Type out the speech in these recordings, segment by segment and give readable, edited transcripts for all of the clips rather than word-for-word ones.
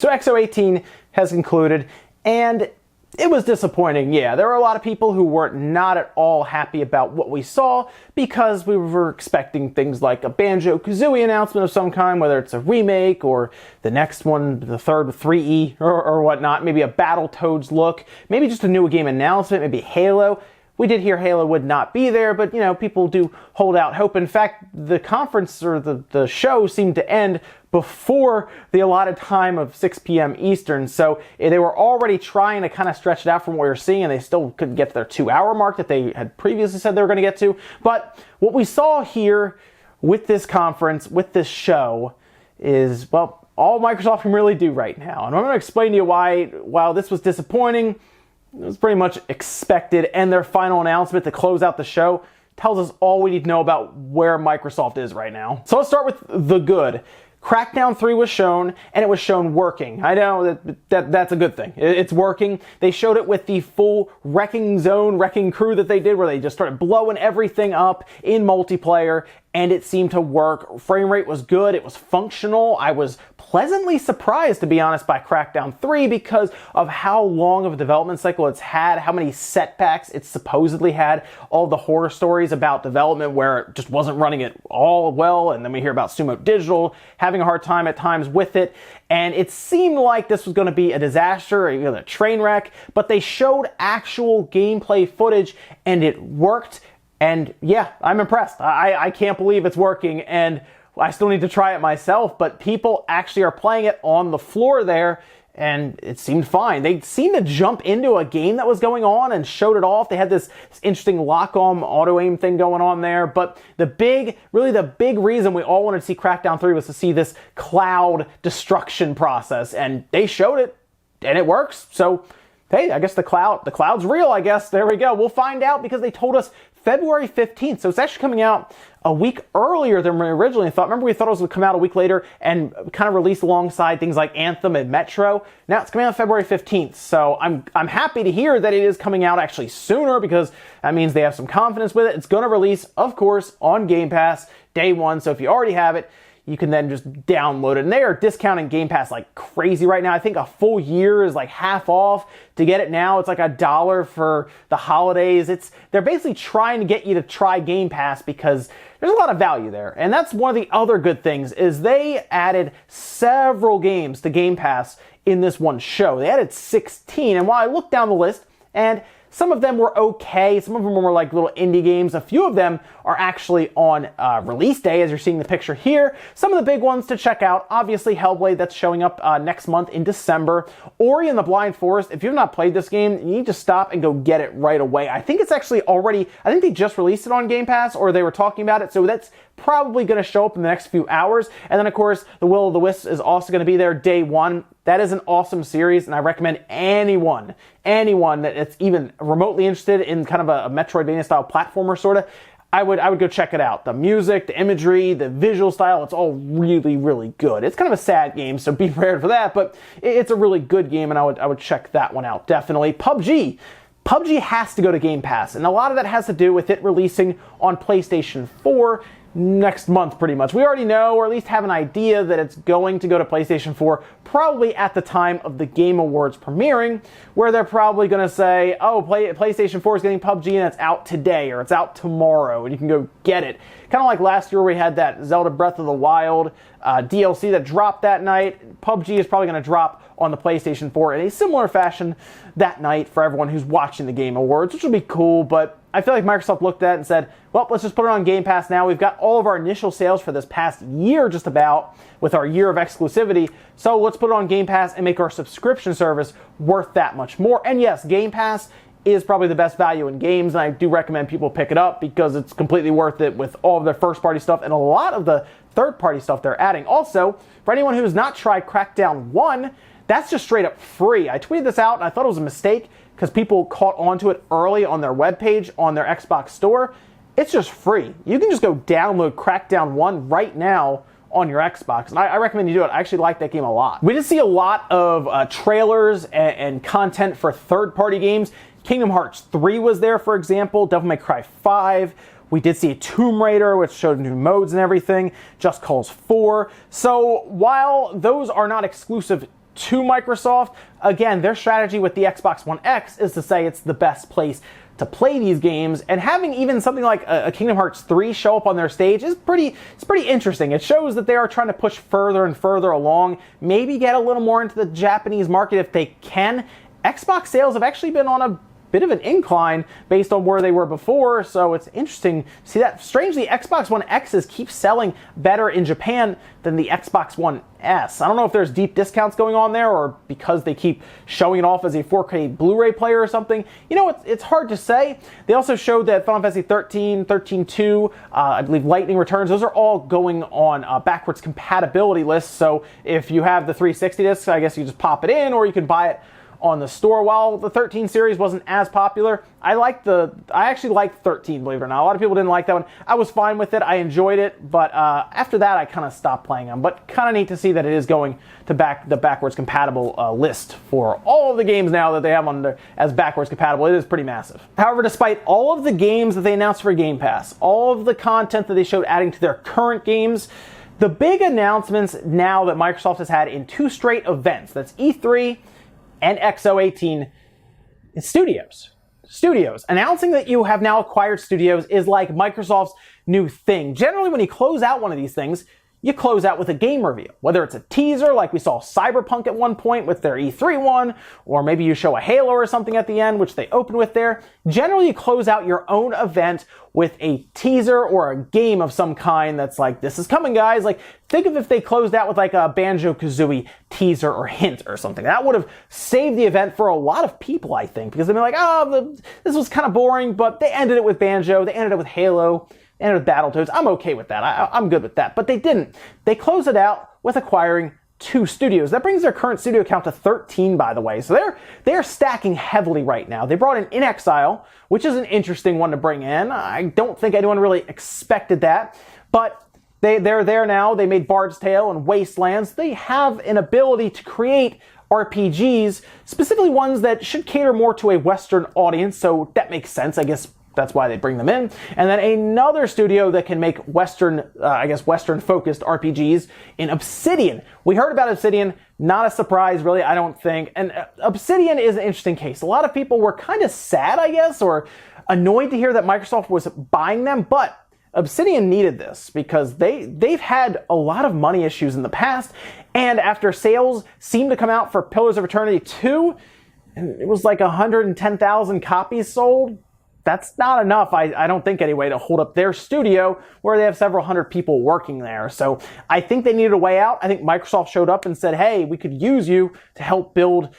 So XO18 has concluded, and it was disappointing. Yeah, there were a lot of people who were not at all happy about what we saw because we were expecting things like a Banjo-Kazooie announcement of some kind, whether it's a remake or the next one, the third with 3E or whatnot, maybe a Battletoads look, maybe just a new game announcement, maybe Halo. We did hear Halo would not be there, but, you know, people do hold out hope. In fact, the conference or the show seemed to end before the allotted time of 6 p.m. Eastern, so they were already trying to kind of stretch it out from what we were seeing, and they still couldn't get to their 2-hour mark that they had previously said they were going to get to. But what we saw here with this conference, with this show, is, well, all Microsoft can really do right now. And I'm going to explain to you why, while this was disappointing, it was pretty much expected, and their final announcement to close out the show tells us all we need to know about where Microsoft is right now. So let's start with the good. Crackdown 3 was shown, and it was shown working. I know that's a good thing. It's working. They showed it with the full wrecking zone, wrecking crew that they did, where they just started blowing everything up in multiplayer, and it seemed to work. Frame rate was good. It was functional. I was pleasantly surprised, to be honest, by Crackdown 3 because of how long of a development cycle it's had, how many setbacks it's supposedly had, all the horror stories about development where it just wasn't running it all well, and then we hear about Sumo Digital having a hard time at times with it, and it seemed like this was going to be a disaster, a train wreck, but they showed actual gameplay footage, and it worked. And yeah, I'm impressed. I can't believe it's working, and I still need to try it myself, but people actually are playing it on the floor there, and it seemed fine. They seemed to jump into a game that was going on and showed it off. They had this interesting lock-on auto-aim thing going on there, but really the big reason we all wanted to see Crackdown 3 was to see this cloud destruction process, and they showed it, and it works, so hey, I guess the cloud's real, I guess. There we go. We'll find out because they told us February 15th, so it's actually coming out a week earlier than we originally thought. Remember, we thought it was going to come out a week later and kind of released alongside things like Anthem and Metro. Now it's coming out February 15th, so I'm happy to hear that it is coming out actually sooner because that means they have some confidence with it. It's going to release, of course, on Game Pass day one, so if you already have it, you can then just download it. And they are discounting Game Pass like crazy right now. I think a full year is like half off. To get it now, it's like $1 for the holidays. They're basically trying to get you to try Game Pass because there's a lot of value there. And that's one of the other good things is they added several games to Game Pass in this one show. They added 16. And while I looked down the list, and some of them were okay. Some of them were like little indie games. A few of them are actually on release day, as you're seeing the picture here. Some of the big ones to check out, obviously Hellblade, that's showing up next month in December. Ori and the Blind Forest, if you've not played this game, you need to stop and go get it right away. I think it's actually I think they just released it on Game Pass, or they were talking about it, so that's probably going to show up in the next few hours. And then, of course, The Will of the Wisps is also going to be there day one. That is an awesome series, and I recommend anyone that is even remotely interested in kind of a Metroidvania-style platformer, sort of, I would go check it out. The music, the imagery, the visual style, it's all really, really good. It's kind of a sad game, so be prepared for that, but it's a really good game, and I would check that one out, definitely. PUBG has to go to Game Pass, and a lot of that has to do with it releasing on PlayStation 4 next month, pretty much. We already know, or at least have an idea, that it's going to go to PlayStation 4 probably at the time of the Game Awards premiering, where they're probably going to say, oh, PlayStation 4 is getting PUBG and it's out today, or it's out tomorrow, and you can go get it. Kind of like last year where we had that Zelda Breath of the Wild DLC that dropped that night. PUBG is probably going to drop on the PlayStation 4 in a similar fashion that night for everyone who's watching the Game Awards, which will be cool, but I feel like Microsoft looked at it and said, well, let's just put it on Game Pass now. We've got all of our initial sales for this past year just about with our year of exclusivity, so let's put it on Game Pass and make our subscription service worth that much more. And yes, Game Pass is probably the best value in games, and I do recommend people pick it up because it's completely worth it with all of their first-party stuff and a lot of the third-party stuff they're adding. Also, for anyone who has not tried Crackdown 1, that's just straight up free. I tweeted this out, and I thought it was a mistake because people caught onto it early on their webpage, on their Xbox store. It's just free. You can just go download Crackdown 1 right now on your Xbox, and I recommend you do it. I actually like that game a lot. We did see a lot of trailers and content for third-party games. Kingdom Hearts 3 was there, for example. Devil May Cry 5. We did see a Tomb Raider, which showed new modes and everything. Just Cause 4. So while those are not exclusive to Microsoft. Again, their strategy with the Xbox One X is to say it's the best place to play these games, and having even something like a Kingdom Hearts 3 show up on their stage is pretty interesting. It shows that they are trying to push further and further along, maybe get a little more into the Japanese market if they can. Xbox sales have actually been on a bit of an incline based on where they were before, so it's interesting to see that. Strangely, Xbox One X's keep selling better in Japan than the Xbox One S. I don't know if there's deep discounts going on there or because they keep showing it off as a 4K Blu-ray player or something. You know, it's hard to say. They also showed that Final Fantasy 13, 13-2, I believe Lightning Returns, those are all going on backwards compatibility lists, so if you have the 360 discs, I guess you just pop it in or you can buy it on the store. While the 13 series wasn't as popular, I actually liked 13, believe it or not. A lot of people didn't like that one. I was fine with it. I enjoyed it, but after that, I kind of stopped playing them. But kind of neat to see that it is going to the backwards compatible list for all of the games now that they have on there as backwards compatible. It is pretty massive. However, despite all of the games that they announced for Game Pass, all of the content that they showed adding to their current games, the big announcements now that Microsoft has had in 2 straight events, that's E3 and XO18, studios. Announcing that you have now acquired studios is like Microsoft's new thing. Generally, when you close out one of these things, you close out with a game reveal. Whether it's a teaser, like we saw Cyberpunk at one point with their E3 one, or maybe you show a Halo or something at the end, which they opened with there. Generally, you close out your own event with a teaser or a game of some kind that's like, this is coming, guys. Like, think of if they closed out with like a Banjo-Kazooie teaser or hint or something. That would have saved the event for a lot of people, I think, because they'd be like, oh, this was kind of boring, but they ended it with Banjo, they ended it with Halo, and with Battletoads. I'm okay with that. I'm good with that. But they didn't. They closed it out with acquiring 2 studios. That brings their current studio count to 13, by the way. So they're stacking heavily right now. They brought in Exile, which is an interesting one to bring in. I don't think anyone really expected that. But they're there now. They made Bard's Tale and Wastelands. They have an ability to create RPGs, specifically ones that should cater more to a Western audience. So that makes sense, I guess. That's why they bring them in. And then another studio that can make Western-focused RPGs in Obsidian. We heard about Obsidian, not a surprise, really, I don't think. And Obsidian is an interesting case. A lot of people were kind of sad, I guess, or annoyed to hear that Microsoft was buying them, but Obsidian needed this because they've had a lot of money issues in the past, and after sales seemed to come out for Pillars of Eternity 2, and it was like 110,000 copies sold. That's not enough, I don't think anyway, to hold up their studio where they have several hundred people working there. So I think they needed a way out. I think Microsoft showed up and said, hey, we could use you to help build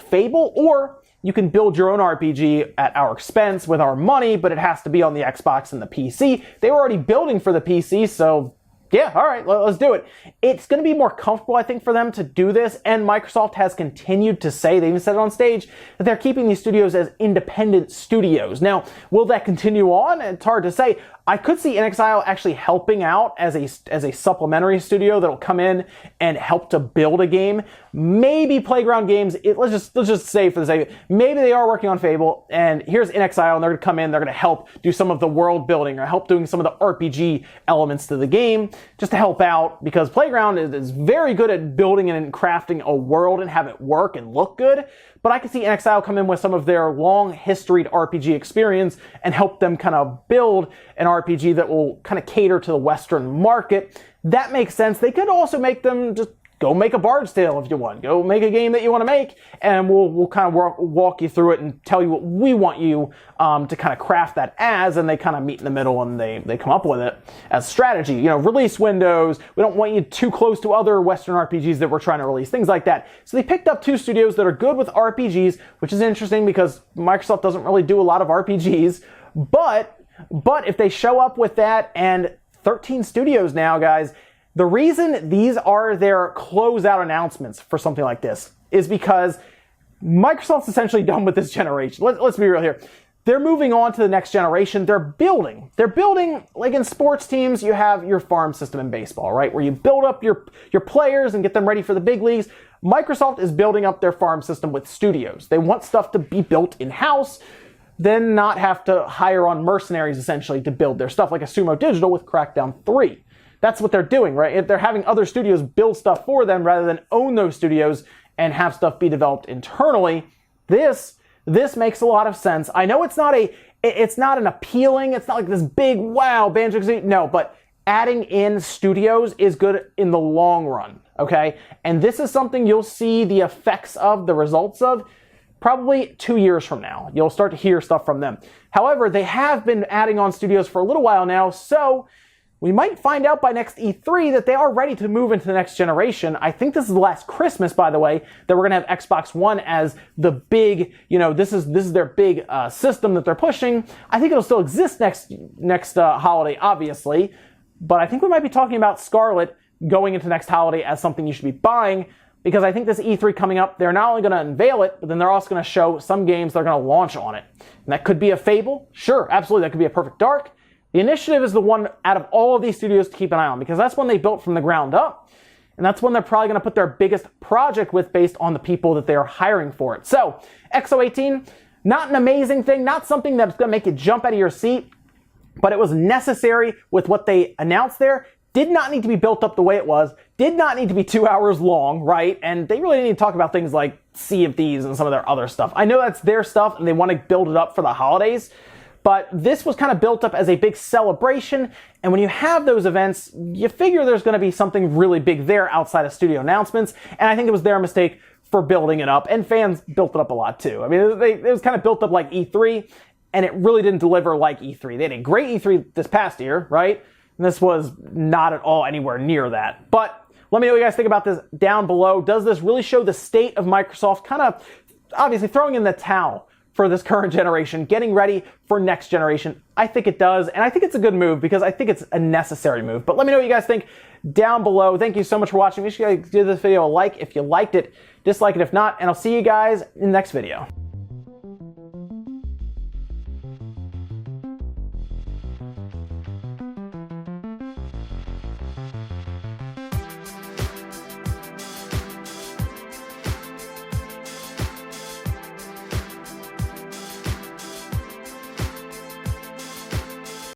Fable, or you can build your own RPG at our expense with our money, but it has to be on the Xbox and the PC. They were already building for the PC, so yeah, all right, let's do it. It's going to be more comfortable, I think, for them to do this, and Microsoft has continued to say, they even said it on stage, that they're keeping these studios as independent studios. Now, will that continue on? It's hard to say. I could see inXile actually helping out as a supplementary studio that'll come in and help to build a game. Maybe Playground Games, let's just say for the sake of it, maybe they are working on Fable, and here's inXile, and they're going to come in, they're going to help do some of the world building, or help doing some of the RPG elements to the game, just to help out, because Playground is very good at building and crafting a world and have it work and look good. But I could see inXile come in with some of their long historied RPG experience and help them kind of build an RPG that will kind of cater to the Western market. That makes sense. They could also make them just go make a Bard's Tale if you want. Go make a game that you want to make, and we'll kind of walk you through it and tell you what we want you to kind of craft that as, and they kind of meet in the middle and they come up with it as strategy. You know, release windows. We don't want you too close to other Western RPGs that we're trying to release, things like that. So they picked up 2 studios that are good with RPGs, which is interesting because Microsoft doesn't really do a lot of RPGs, but if they show up with that and 13 studios now, guys, the reason these are their closeout announcements for something like this is because Microsoft's essentially done with this generation. Let's be real here. They're moving on to the next generation. They're building, like in sports teams, you have your farm system in baseball, right? Where you build up your players and get them ready for the big leagues. Microsoft is building up their farm system with studios. They want stuff to be built in-house, then not have to hire on mercenaries, essentially, to build their stuff, like a Sumo Digital with Crackdown 3. That's what they're doing, right? They're having other studios build stuff for them rather than own those studios and have stuff be developed internally. This makes a lot of sense. I know it's not an appealing, it's not like this big, wow, Banjo-Kazooie, no, but adding in studios is good in the long run, okay? And this is something you'll see the effects of, the results of, probably 2 years from now. You'll start to hear stuff from them. However, they have been adding on studios for a little while now, so we might find out by next E3 that they are ready to move into the next generation. I think this is the last Christmas, by the way, that we're going to have Xbox One as the big, this is their big system that they're pushing. I think it'll still exist next holiday, obviously, but I think we might be talking about Scarlet going into next holiday as something you should be buying, because I think this E3 coming up, they're not only going to unveil it, but then they're also going to show some games they're going to launch on it. And that could be a Fable. Sure, absolutely. That could be a Perfect Dark. The Initiative is the one out of all of these studios to keep an eye on, because that's one they built from the ground up. And that's one they're probably going to put their biggest project with based on the people that they are hiring for it. So, XO18, not an amazing thing, not something that's going to make you jump out of your seat, but it was necessary with what they announced there. Did not need to be built up the way it was, did not need to be 2 hours long, right? And they really need to talk about things like Sea of Thieves and some of their other stuff. I know that's their stuff and they want to build it up for the holidays, but this was kind of built up as a big celebration, and when you have those events, you figure there's going to be something really big there outside of studio announcements, and I think it was their mistake for building it up, and fans built it up a lot too. I mean, it was kind of built up like E3, and it really didn't deliver like E3. They had a great E3 this past year, right? And this was not at all anywhere near that. But let me know what you guys think about this down below. Does this really show the state of Microsoft kind of obviously throwing in the towel for this current generation, getting ready for next generation? I think it does, and I think it's a good move because I think it's a necessary move. But let me know what you guys think down below. Thank you so much for watching. Make sure you guys give this video a like if you liked it, dislike it if not, and I'll see you guys in the next video.